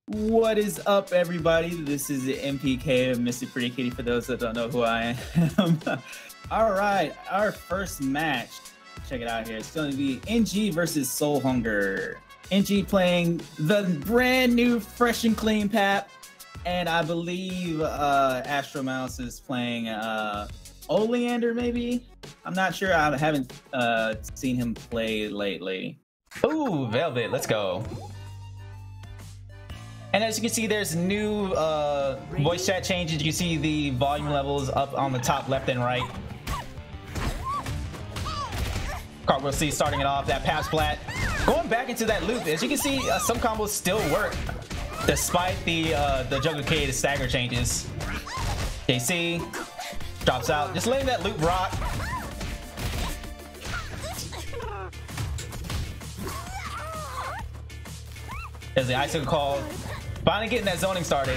What is up, everybody? This is the MPK of Mr. Pretty Kitty, for those that don't know who I am. All right, our first match. Check it out here. It's going to be NG versus soulhunger. NG playing the brand new, fresh and clean Pap. And I believe Astro Mouse is playing Oleander, maybe? I'm not sure. I haven't seen him play lately. Ooh, Velvet, let's go. And as you can see, there's new voice chat changes. You can see the volume levels up on the top left and right. Cartwheel C starting it off, that Pap Splat. Going back into that loop, as you can see, some combos still work despite the Juggler K, the stagger changes. JC drops out, just letting that loop rock. There's the icicle call. Finally getting that zoning started.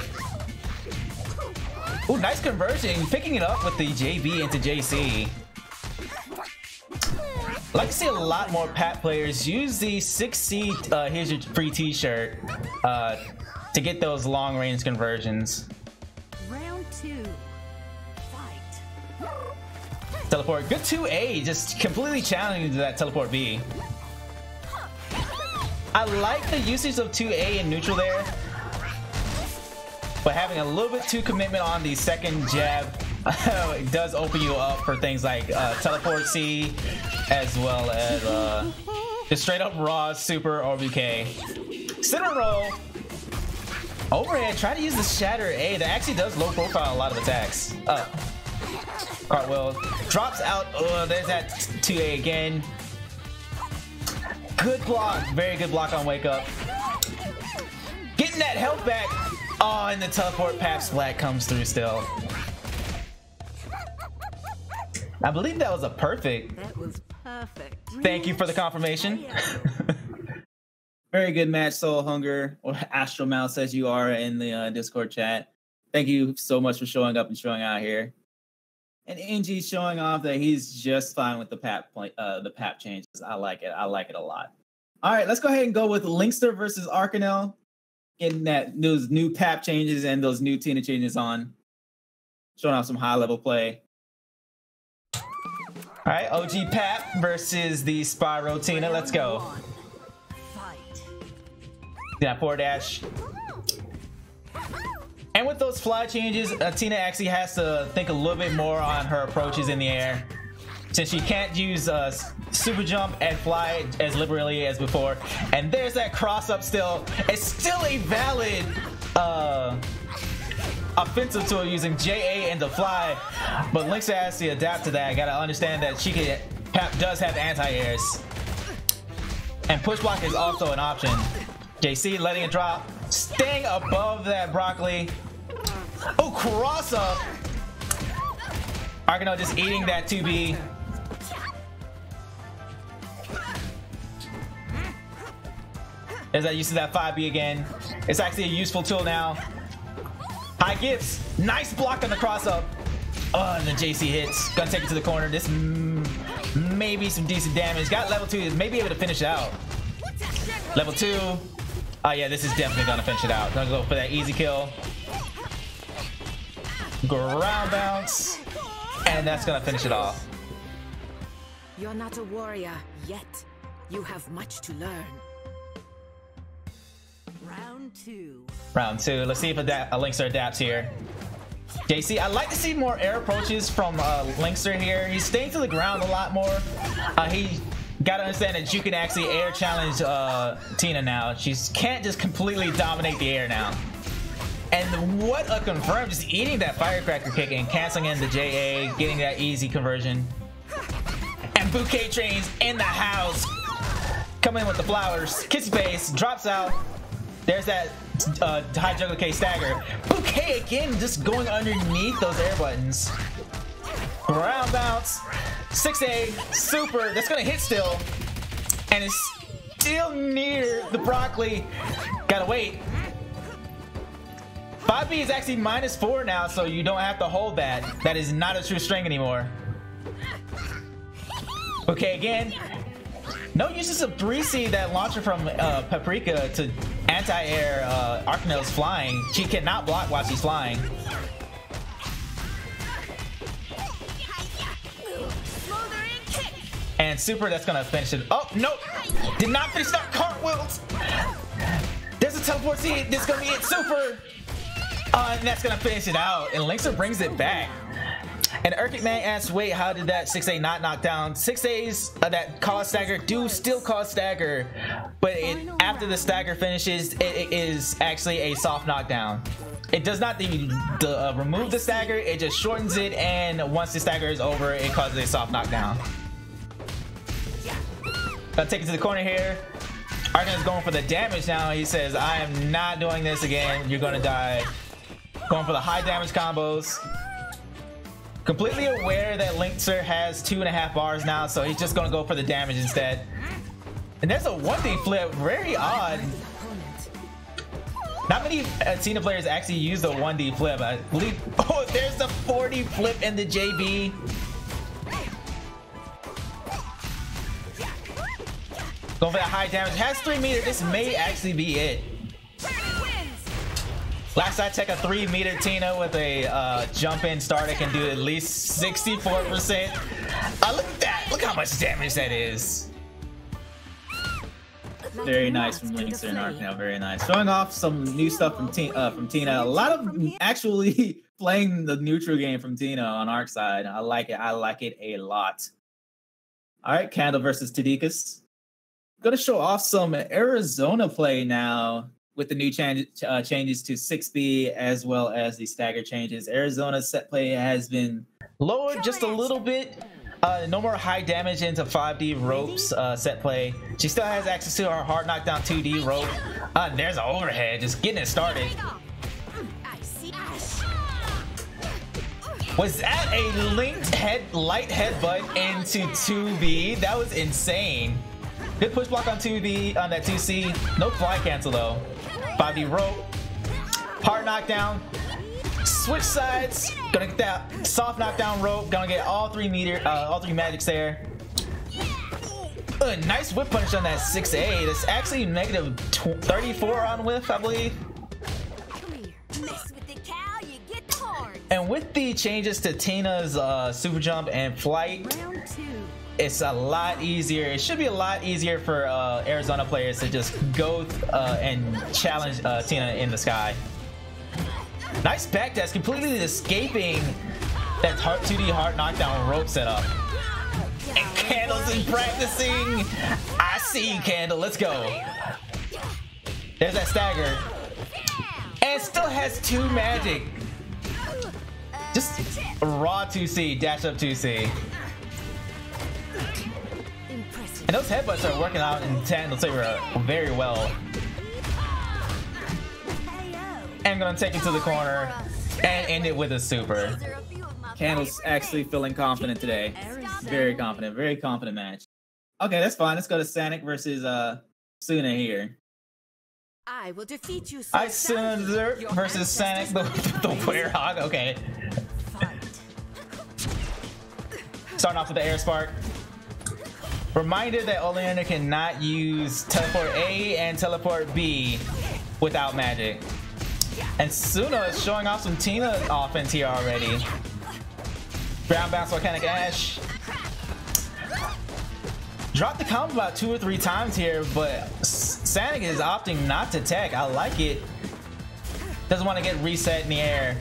Ooh, nice conversion. Picking it up with the JB into JC. I'd like to see a lot more Pap players use the 6C here's your free t-shirt to get those long range conversions. Round 2. Fight. Teleport. Good 2A. Just completely challenging that teleport B. I like the usage of 2A in neutral there, but having a little bit too commitment on the second jab it does open you up for things like teleport C, as well as just straight up raw super or BK. Center roll overhead. Try to use the shatter A that actually does low profile a lot of attacks. Cartwheel drops out. There's that 2A again. Good block, very good block on wake up. Getting that health back. Oh, and the teleport Pap Splat comes through still. I believe that was a perfect. That was perfect. Thank you for the confirmation. Very good match, soulhunger, or Astro Mouse as you are in the Discord chat. Thank you so much for showing up and showing out here. And NG showing off that he's just fine with the Pap changes. I like it. I like it a lot. All right, let's go ahead and go with Linkster versus Arcanel. Getting those new Pap changes and those new Tina changes on. Showing off some high level play. All right, OG Pap versus the Spyro Tina. Let's go. Yeah, forward dash. And with those fly changes, Tina actually has to think a little bit more on her approaches in the air, since she can't use super jump and fly as liberally as before. And there's that cross up still. It's still a valid offensive tool using JA and the fly, but Linkster has to adapt to that. Gotta understand that Pap does have anti-airs, and push block is also an option. JC letting it drop, staying above that broccoli. Oh, cross up. Arcanel just eating that 2B. There's that use of that 5B again. It's actually a useful tool now. High gifts. Nice block on the cross up. Oh, and the JC hits. Gonna take it to the corner. This maybe some decent damage. Got level 2. May be able to finish it out. Level 2. Oh yeah, this is definitely gonna finish it out. Gonna go for that easy kill. Ground bounce. And that's gonna finish it off. You're not a warrior yet. You have much to learn. Round 2. Round 2. Let's see if Linkster adapts here. JC, I'd like to see more air approaches from Linkster here. He's staying to the ground a lot more. He gotta understand that you can actually air challenge Tina now. She can't just completely dominate the air now. And what a confirm, just eating that firecracker kick and canceling in the JA, getting that easy conversion. And bouquet trains in the house. Coming in with the flowers. Kiss face, drops out. There's that high juggler K stagger. Bouquet again, just going underneath those air buttons. Ground bounce. 6A, super, that's gonna hit still. And it's still near the broccoli. Gotta wait. 5B is actually -4 now, so you don't have to hold that. That is not a true string anymore. Okay, again. No uses of 3C, that launcher from Paprika, to anti-air Arcanel is flying. She cannot block while she's flying. And super, that's gonna finish it. Oh, nope. Did not finish that cartwheels. There's a teleport seed. This is gonna be it, super. And that's gonna finish it out. And linkster brings it back. And Urkic Man asks, wait, how did that 6A not knock down? 6As that cause stagger do still cause stagger. But after the stagger finishes, it is actually a soft knockdown. It does not remove the stagger, it just shortens it. And once the stagger is over, it causes a soft knockdown. Gonna take it to the corner here. Arcanel is going for the damage now. He says, I am not doing this again. You're gonna die. Going for the high damage combos. Completely aware that linkster has 2.5 bars now, so he's just gonna go for the damage instead. And there's a 1D flip, very odd. Not many Tina players actually use the 1D flip. I believe, oh, there's the 4D flip in the JB. Going for that high damage, has 3 meter. This may actually be it. Last I checked, a 3 meter Tina with a jump in starter can do at least 64%. Look at that! Look how much damage that is. Very nice from linkster and Arcanel. Very nice. Showing off some new stuff from Tina. A lot of actually playing the neutral game from Tina on Arc side. I like it. I like it a lot. All right, Candel versus Tadikas. Going to show off some Arizona play now with the new changes to 6B as well as the stagger changes. Arizona's set play has been lowered just a little bit. No more high damage into 5D ropes set play. She still has access to her hard knockdown 2D rope. There's an overhead, just getting it started. Was that a linked light headbutt into 2B? That was insane. Good push block on 2B on that 2C. No fly cancel though. 5D rope. Hard knockdown. Switch sides. Gonna get that soft knockdown rope. Gonna get all 3 magics there. Nice whip punish on that 6A. That's actually negative 34 on whiff, I believe. And with the changes to Tina's super jump and flight, it's a lot easier. It should be a lot easier for Arizona players to just go and challenge Tina in the sky. Nice back dash, completely escaping that 2D hard knockdown rope setup. And Candel's in practicing. I see you, Candel. Let's go. There's that stagger. And still has 2 magic. Just raw 2C, dash up 2C. And those headbutts are working out in Tandem's favor very well. And I'm gonna take it to the corner and end it with a super. Candel's actually feeling confident today. Very confident match. Okay, that's fine. Let's go to Sanic versus Suna here. I will defeat you. SunaTheDerp versus Sanic the Werehog. Okay. Starting off with the air spark. Reminder that Oleander cannot use teleport A and teleport B without magic. And Suna is showing off some Tina offense here already. Ground bounce volcanic ash. Dropped the combo about 2 or 3 times here, but Sanic is opting not to tech. I like it. Doesn't want to get reset in the air.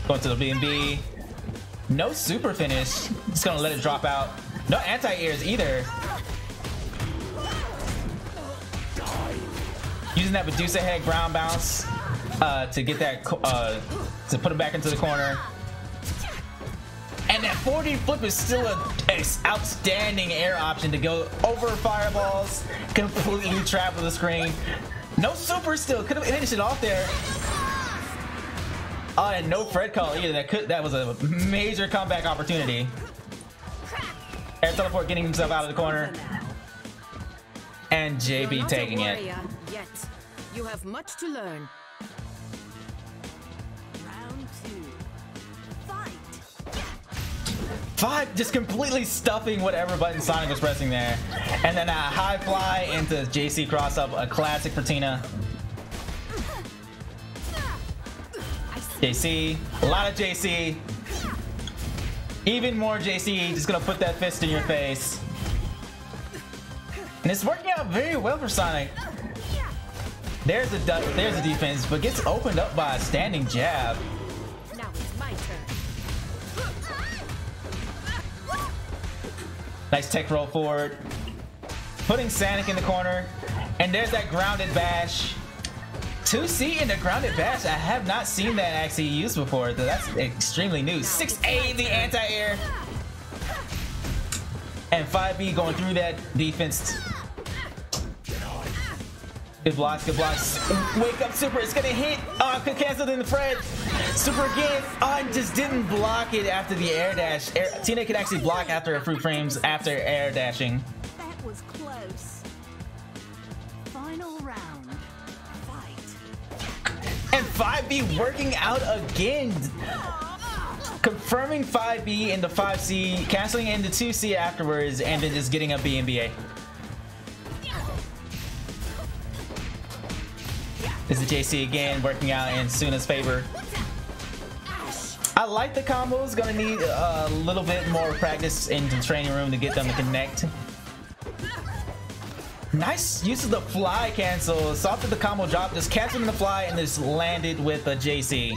Going to the B&B. No super finish. Just gonna let it drop out. No anti-airs either. Using that Medusa head ground bounce to get that to put it back into the corner. And that 4D flip is still an outstanding air option to go over fireballs, completely travel the screen. No super still, could have finished it off there. Oh, and no Fred call either. That was a major comeback opportunity. Air teleport getting himself out of the corner. And JB taking it. Yet. You have much to learn. Round 2. Fight. Five just completely stuffing whatever button Sonic was pressing there. And then a high fly into JC cross up, a classic for Tina. JC, a lot of JC. Even more JC, just gonna put that fist in your face. And it's working out very well for Sonic. There's a defense, but gets opened up by a standing jab. Now it's my turn. Nice tech roll forward. Putting Sonic in the corner. And there's that grounded bash. 2C in the grounded bash. I have not seen that actually used before. That's extremely new. 6A the anti-air. And 5B going through that defense. Good blocks, good blocks. Wake up super, it's gonna hit. Oh, could cancel in the Fred. Super again. Oh, and just didn't block it after the air dash. Tina could actually block after a few frames after air dashing. That was close. Final round. Fight. And 5B working out again. Confirming 5B into 5C, canceling into 2C afterwards, and then just getting a B and BA. This is JC again, working out in Suna's favor. I like the combos, gonna need a little bit more practice in the training room to get them to connect. Nice use of the fly cancel. Saw that the combo drop, just canceled the fly and just landed with a JC.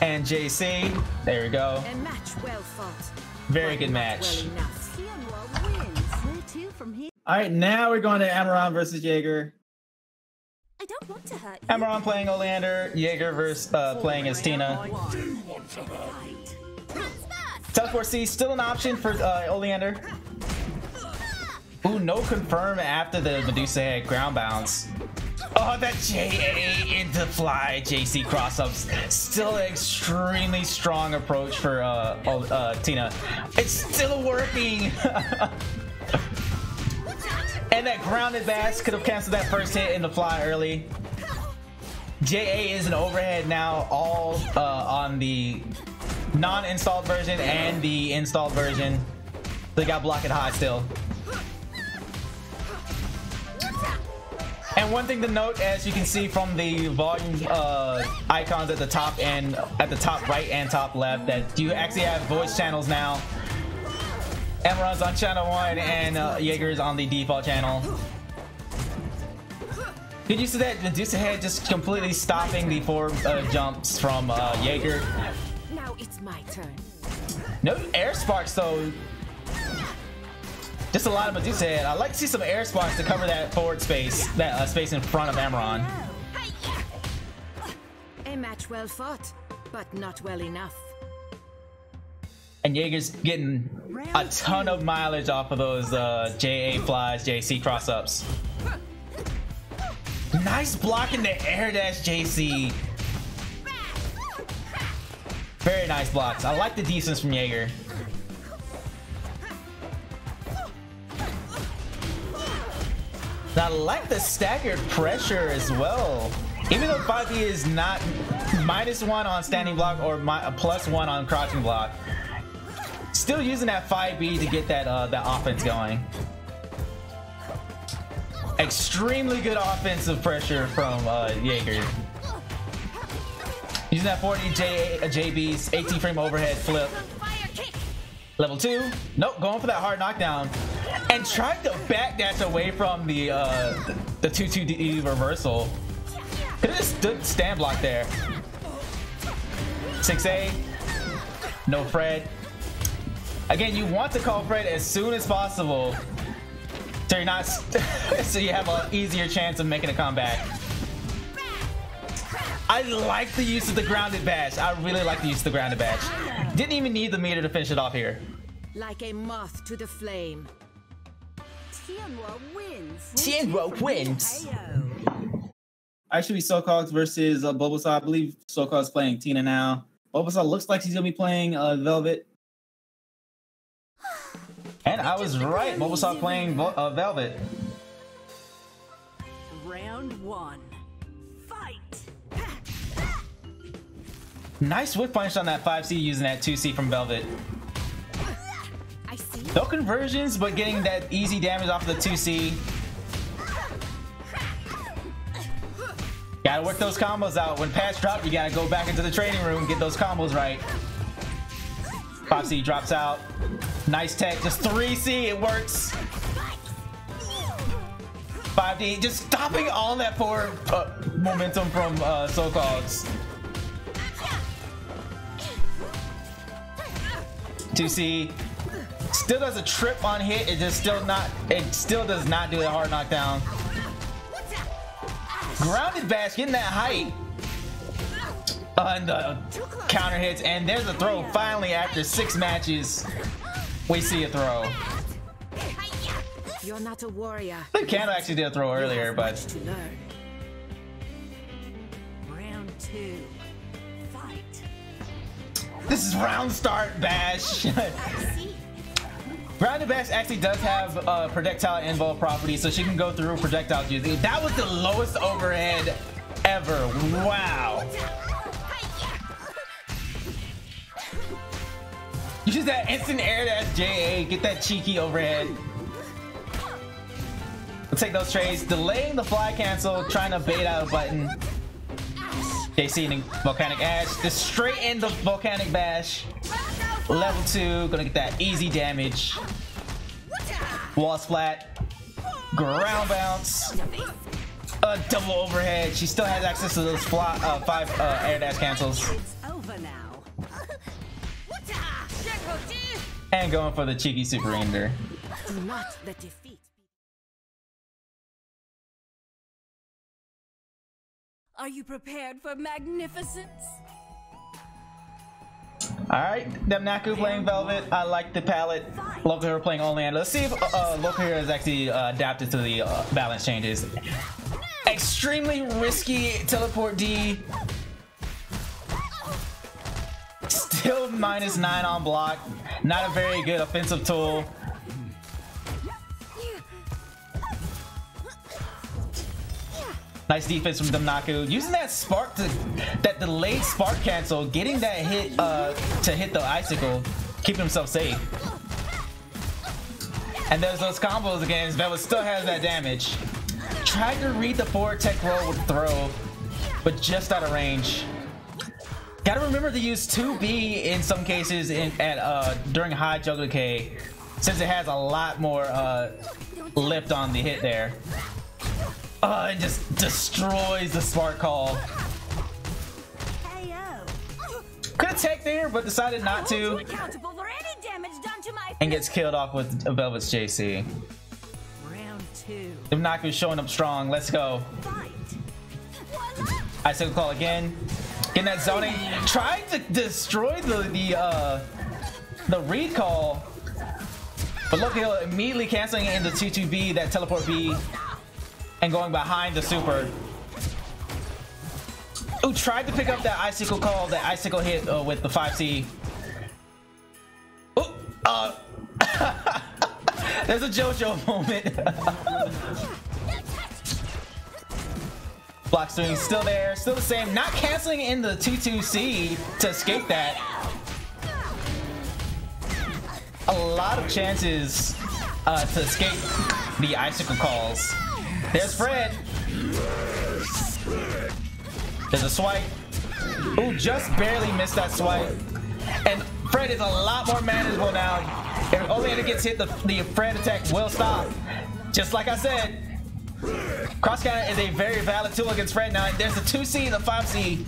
And JC, there we go. A match well fought. Very good match. Well enough. Tianhuo wins. Where to from here? All right, now we're going to Amaron versus Jaeger. I don't want to hurt you. Amaron playing Oleander, Jaeger versus playing as Tina. Teleport C still an option for Oleander. Ooh, no confirm after the Medusa head ground bounce. Oh, that JA into fly JC cross-ups. Still an extremely strong approach for Tina. It's still working. And that grounded bash could have canceled that first hit in the fly early. JA is an overhead now, all on the non-installed version and the installed version. They got block it high still. And one thing to note, as you can see from the volume icons at the top and at the top right and top left, that you actually have voice channels now. Amaron's on channel 1 and Jaeger's on the default channel. Good use of that Medusa head, just completely stopping the forward jumps from Jaeger. Now it's my turn. No air sparks though. Just a lot of Medusa head. I'd like to see some air sparks to cover that forward space, that space in front of Amaron. A match well fought, but not well enough. And Jaeger's getting a ton of mileage off of those JA flies, JC cross-ups. Nice block in the air dash JC. Very nice blocks. I like the defense from Jaeger. I like the staggered pressure as well. Even though 5B is not -1 on standing block or +1 on crouching block, still using that 5B to get that that offense going. Extremely good offensive pressure from Jaeger. Using that 40 JB's 18 frame overhead flip. Level 2. Nope, going for that hard knockdown. And tried to backdash away from the 2-2D reversal. Could have just stood stand block there. 6A. No Fred. Again, you want to call Fred as soon as possible, so you're not so you have an easier chance of making a comeback. I like the use of the grounded bash. I really like the use of the grounded bash. Didn't even need the meter to finish it off here. Like a moth to the flame. Tianhuo wins. Tianhuo wins. Actually, sokolgs versus Bulbasaur. I believe sokolgs playing Tina now. Bulbasaur looks like he's gonna be playing Velvet. And I was right. Bulbasaur playing Velvet. Round 1. Fight. Nice whip punch on that 5C using that 2C from Velvet. I see. No conversions, but getting that easy damage off of the 2C. Gotta work those combos out. When pads drop, you gotta go back into the training room, get those combos right. 5C drops out. Nice tech, just 3C, it works. 5D, just stopping all that forward momentum from sokolgs. 2C still does a trip on hit. It still does not do a hard knockdown. Grounded bash, getting that height. And the counter hits, and there's a throw. Finally, after 6 matches, we see a throw. You're not a warrior. I think Candel actually did a throw earlier, but To learn. Round 2. Fight. this is round start bash. Grounded bash actually does have projectile involved property, so she can go through projectiles using it. That was the lowest overhead ever. Wow. Use that instant air dash JA, get that cheeky overhead. We'll take those trades, delaying the fly cancel, trying to bait out a button. JC and Volcanic Ash, just straight in the Volcanic Bash. Level 2, gonna get that easy damage. Wall splat, ground bounce, a double overhead. She still has access to those 5 air dash cancels. It's over now. And going for the cheeky super ender. Do not let defeat. Are you prepared for magnificence? Alright, damnaku playing Velvet. I like the palette. LocalHero playing Oleander. Let's see if LocalHero is actually adapted to the balance changes. Extremely risky teleport D. Still -9 on block. Not a very good offensive tool. Nice defense from damnaku. Using that spark that delayed spark cancel, getting that hit to hit the icicle, keeping himself safe. And there's those combos again. Velvet still has that damage. Tried to read the forward tech roll with throw, but just out of range. Gotta remember to use 2B in some cases during high juggler K, since it has a lot more lift on the hit there. It just destroys the spark call. Could have tech there, but decided not to. Accountable for any damage done to my And gets killed off with Velvet's JC. Round 2. damnaku showing up strong. Let's go. Fight. Icicle call again. Getting that zoning. Trying to destroy the read call. But look, he'll immediately canceling it into 2-2B, that teleport B. And going behind the super. Ooh, tried to pick up that icicle call, that icicle hit with the 5C. Ooh, there's a JoJo moment. Block swing still there, still the same. Not canceling in the 2-2C to escape that. A lot of chances to escape the icicle calls. There's Fred. There's a swipe. Ooh, just barely missed that swipe. And Fred is a lot more manageable now. If Oleander gets hit, the Fred attack will stop. Just like I said, cross counter is a very valid tool against Fred now. There's the 2C, the 5C.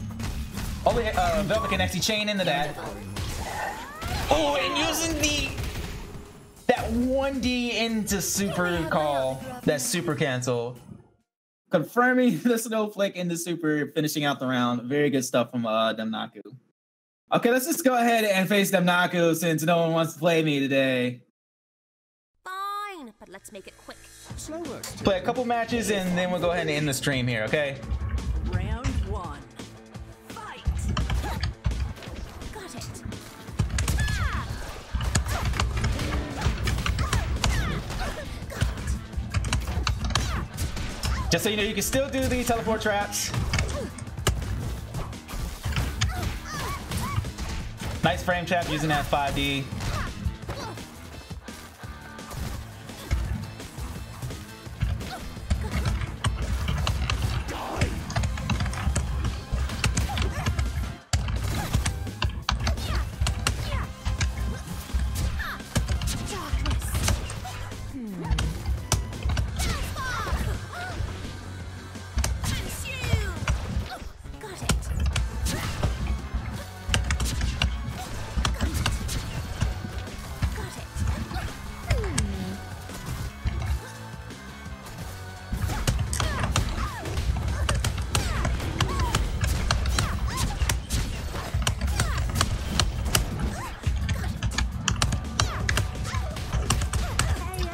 Only Velvet can actually chain into that. Oh, and using that 1D into super call, that super cancel. Confirming the snowflake in the super, finishing out the round. Very good stuff from damnaku. Okay, let's just go ahead and face damnaku since no one wants to play me today. Fine, but let's make it quick. Play a couple matches and then we'll go ahead and end the stream here, okay? Round 1. Fight. Got it. Just so you know, you can still do the teleport traps. Nice frame trap using that 5D.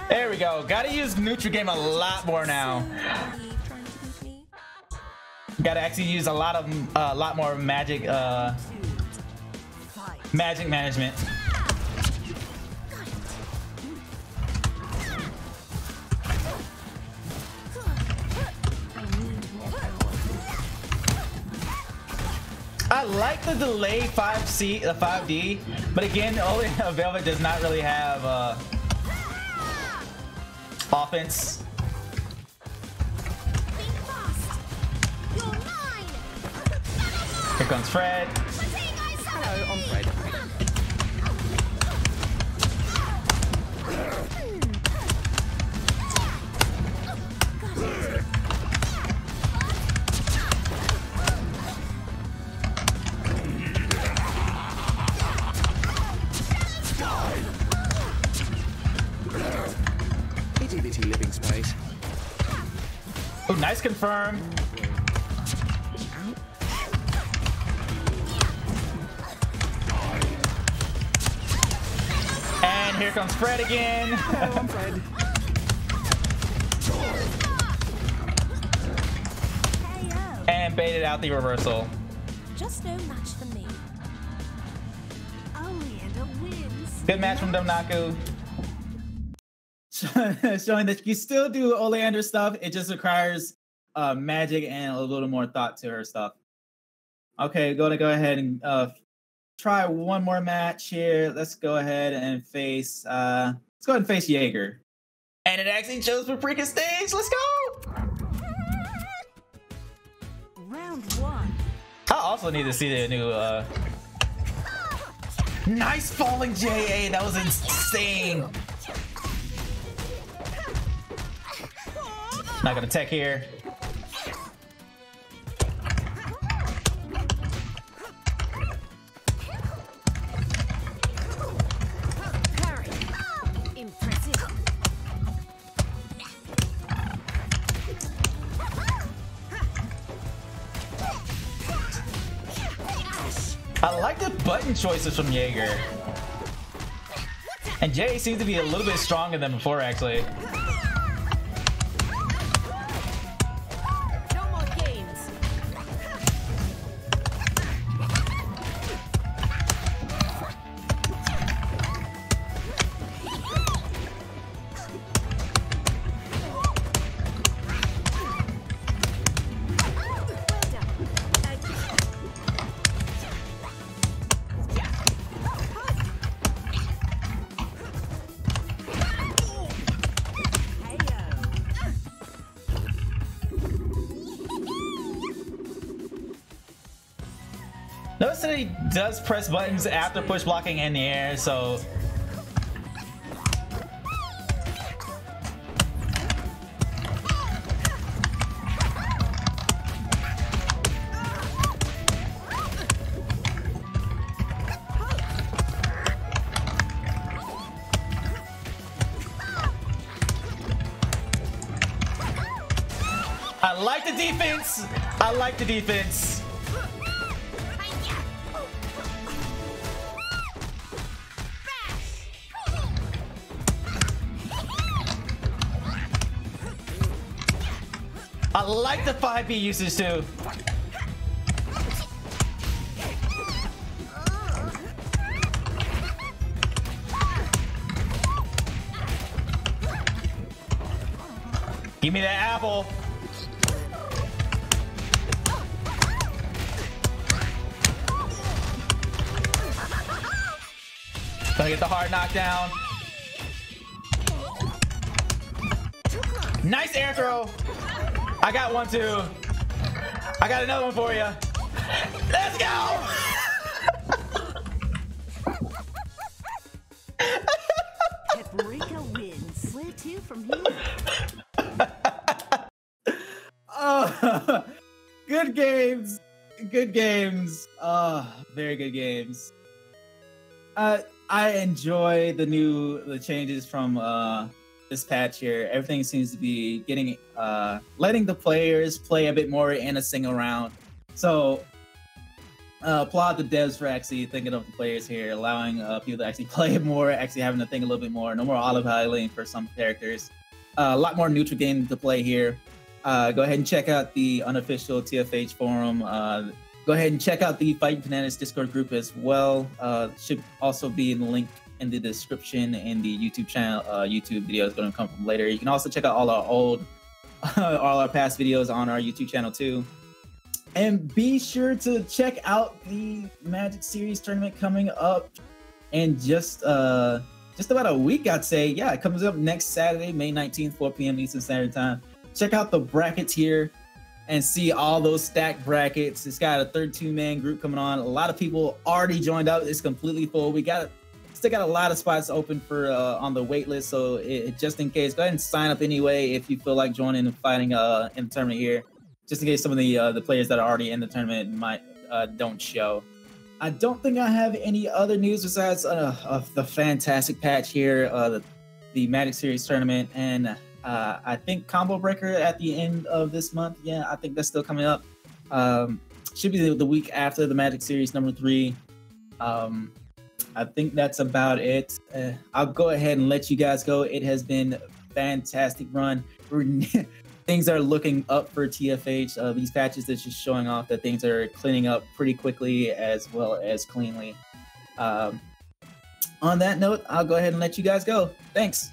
There we go. Gotta use Neutral Game a lot more now. Gotta actually use a lot more magic magic management. I like the delay 5D, but again, only Velvet does not really have offense. Here comes Fred. Hello, I'm Fred. Itty bitty living space. Oh, nice confirm. And here comes Fred again. Hello, I'm Fred. And baited out the reversal. Just no match for me. Oleander wins. Good match from damnaku. Showing that you still do Oleander stuff. It just requires magic and a little more thought to her stuff. Okay, gonna go ahead and try one more match here. Let's go ahead and face Jaeger. And it actually chose Paprika stage. Let's go. Round one. I also need to see the new nice falling JA. That was insane. Not gonna tech here. Parry. Impressive. I like the button choices from Jaeger. And JA seems to be a little bit stronger than before, actually. No more games. Notice that he does press buttons after push blocking in the air, so I like the defense. I like the defense. I like the 5B usage too. Give me that apple. gonna get the hard knockdown. Nice air throw. I got one too. I got another one for you. Let's go. Paprika wins. Where to from here? Oh, good games. Good games. Very good games. I enjoy the changes from this patch here. Everything seems to be getting letting the players play a bit more in a single round. So applaud the devs for actually thinking of the players here, allowing people to actually play more, actually having to think a little bit more. No more autopiloting for some characters. A lot more neutral game to play here. Go ahead and check out the unofficial TFH forum. Go ahead and check out the Fightin Foenatics Discord group as well. Should also be in the link in the description, and the YouTube channel. YouTube video is going to come from later. You can also check out all our all our past videos on our YouTube channel too. And be sure to check out the Magic Series tournament coming up in just about a week, I'd say. Yeah, it comes up next Saturday, May 19th, 4 p.m. Eastern Standard Time. Check out the brackets here and see all those stacked brackets. It's got a 32-man group coming on. A lot of people already joined up. It's completely full. We still got a lot of spots open for on the wait list. So just in case, go ahead and sign up anyway if you feel like joining and fighting in the tournament here. Just in case some of the players that are already in the tournament might don't show. I don't think I have any other news besides of the fantastic patch here, the Magic Series tournament, and I think Combo Breaker at the end of this month. Yeah, I think that's still coming up. Should be the week after the Magic Series number 3. I think that's about it. I'll go ahead and let you guys go. It has been a fantastic run. Things are looking up for TFH. These patches that's just showing off that things are cleaning up pretty quickly as well as cleanly. On that note, I'll go ahead and let you guys go. Thanks.